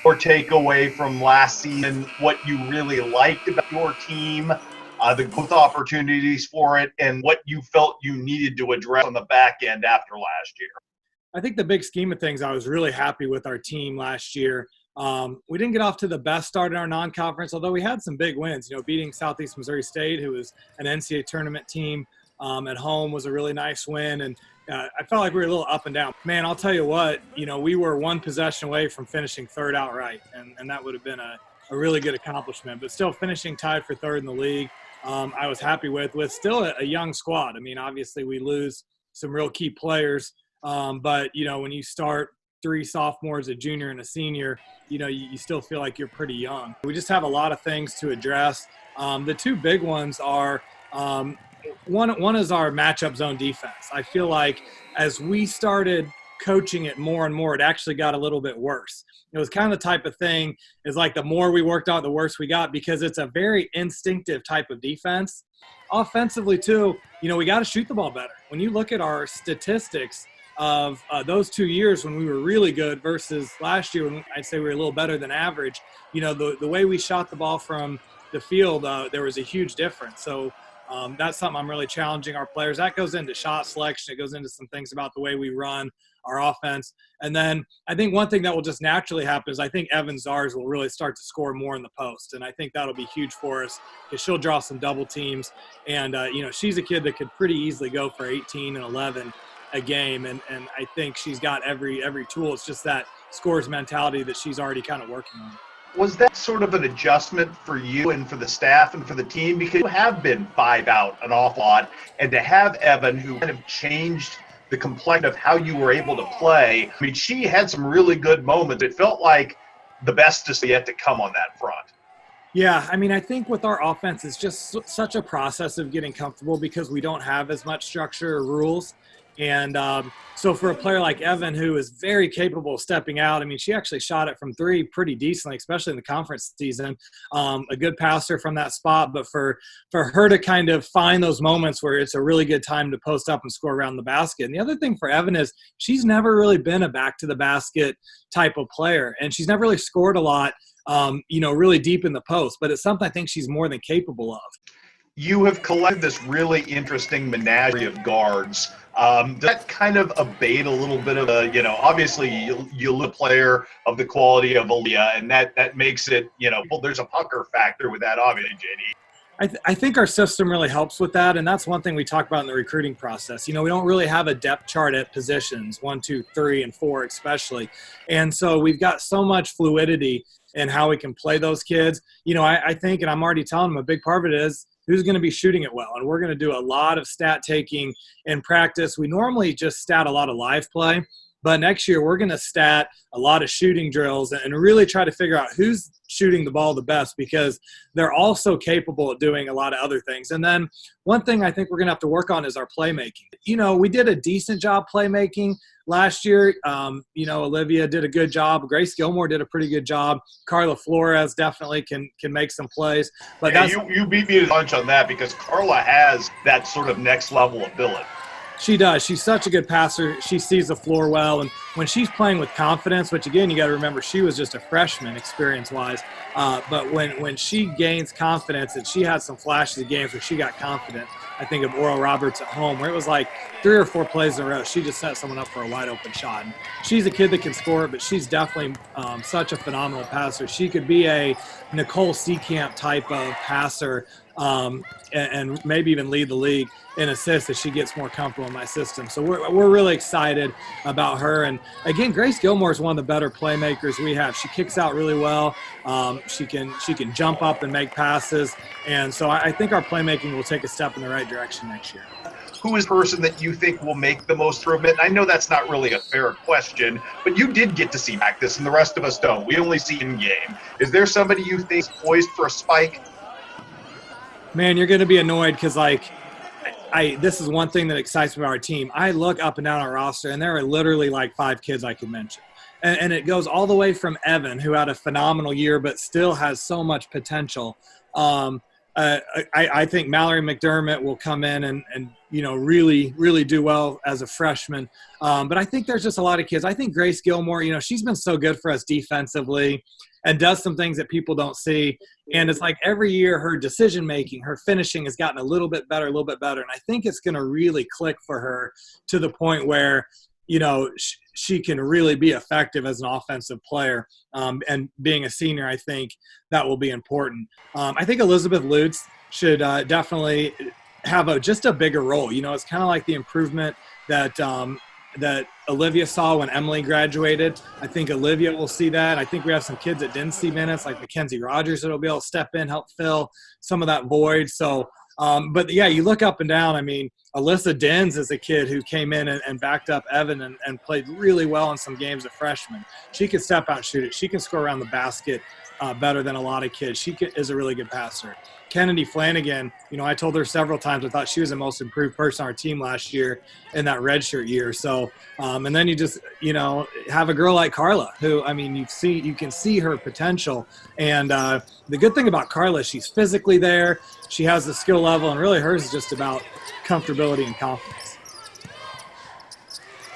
or take away from last season, what you really liked about your team, the growth opportunities for it, and what you felt you needed to address on the back end after last year? I think the big scheme of things, I was really happy with our team last year. We didn't get off to the best start in our non-conference, although we had some big wins. Beating Southeast Missouri State, who was an NCAA tournament team at home, was a really nice win. And I felt like we were a little up and down. Man, I'll tell you what, we were one possession away from finishing third outright, and that would have been a really good accomplishment. But still finishing tied for third in the league, I was happy with still a young squad. I mean, obviously we lose some real key players, but, when you start 3 sophomores, a junior, and a senior, you still feel like you're pretty young. We just have a lot of things to address. The 2 big ones are one is our matchup zone defense. I feel like as we started coaching it more and more, it actually got a little bit worse. It was kind of the type of thing is like the more we worked on it, the worse we got, because it's a very instinctive type of defense. Offensively too, we got to shoot the ball better. When you look at our statistics of those 2 years when we were really good versus last year when I'd say we were a little better than average, the way we shot the ball from the field, there was a huge difference. So that's something I'm really challenging our players. That goes into shot selection. It goes into some things about the way we run our offense. And then I think one thing that will just naturally happen is I think Evan Zars will really start to score more in the post. And I think that'll be huge for us because she'll draw some double teams. And, she's a kid that could pretty easily go for 18 and 11 a game. And I think she's got every tool. It's just that scores mentality that she's already kind of working on. Was that sort of an adjustment for you and for the staff and for the team? Because you have been 5 out an awful lot, and to have Evan, who kind of changed the complexion of how you were able to play, I mean, she had some really good moments. It felt like the best is yet to come on that front. Yeah, I mean, I think with our offense, it's just such a process of getting comfortable because we don't have as much structure or rules. And so for a player like Evan, who is very capable of stepping out, I mean, she actually shot it from 3 pretty decently, especially in the conference season, a good passer from that spot. But for her to kind of find those moments where it's a really good time to post up and score around the basket. And the other thing for Evan is she's never really been a back to the basket type of player. And she's never really scored a lot, really deep in the post. But it's something I think she's more than capable of. You have collected this really interesting menagerie of guards. Does that kind of abate a little bit of obviously you look a player of the quality of Aaliyah, and that makes it, there's a pucker factor with that, obviously, JD. I think our system really helps with that, and that's one thing we talk about in the recruiting process. We don't really have a depth chart at positions 1, 2, 3, and 4 especially, and so we've got so much fluidity in how we can play those kids. I think, and I'm already telling them, a big part of it is who's going to be shooting it well. And we're going to do a lot of stat taking in practice. We normally just stat a lot of live play, but next year we're going to stat a lot of shooting drills and really try to figure out who's shooting the ball the best, because they're also capable of doing a lot of other things. And then one thing I think we're going to have to work on is our playmaking. We did a decent job playmaking last year. Olivia did a good job. Grace Gilmore did a pretty good job. Carla Flores definitely can make some plays. But you beat me to the punch on that, because Carla has that sort of next level ability. She does. She's such a good passer. She sees the floor well. And when she's playing with confidence, which, again, you got to remember, she was just a freshman experience-wise. But when she gains confidence, and she had some flashes of games where she got confident, I think of Oral Roberts at home, where it was like 3 or 4 plays in a row, she just set someone up for a wide-open shot. And she's a kid that can score, but she's definitely such a phenomenal passer. She could be a Nicole Seecamp type of passer, and maybe even lead the league in assists as she gets more comfortable in my system. So we're really excited about her. And again, Grace Gilmore is one of the better playmakers we have. She kicks out really well. She can jump up and make passes. And so I think our playmaking will take a step in the right direction next year. Who is the person that you think will make the most improvement? I know that's not really a fair question, but you did get to see practice, and the rest of us don't. We only see in game. Is there somebody you think is poised for a spike? Man, you're going to be annoyed because, this is one thing that excites me about our team. I look up and down our roster, and there are literally 5 kids I could mention. And it goes all the way from Evan, who had a phenomenal year but still has so much potential, I think Mallory Mcdermott will come in and really, really do well as a freshman. But I think there's just a lot of kids. I think Grace Gilmore, she's been so good for us defensively and does some things that people don't see. And it's like every year her decision-making, her finishing has gotten a little bit better. And I think it's going to really click for her to the point where, she can really be effective as an offensive player. And being a senior, I think that will be important. I think Elizabeth Lutz should definitely have just a bigger role. It's kind of like the improvement that Olivia saw when Emily graduated. I think Olivia will see that. I think we have some kids that didn't see minutes, like Mackenzie Rogers, that'll be able to step in, help fill some of that void. So, but yeah, you look up and down. I mean, Alyssa Dins is a kid who came in and backed up Evan and played really well in some games as a freshman. She can step out and shoot it. She can score around the basket better than a lot of kids. She is a really good passer. Kennedy Flanagan, I told her several times I thought she was the most improved person on our team last year in that redshirt year. So, and then you just, have a girl like Carla who, I mean, you can see her potential. And the good thing about Carla, she's physically there. She has the skill level, and really hers is just about comfortability and confidence.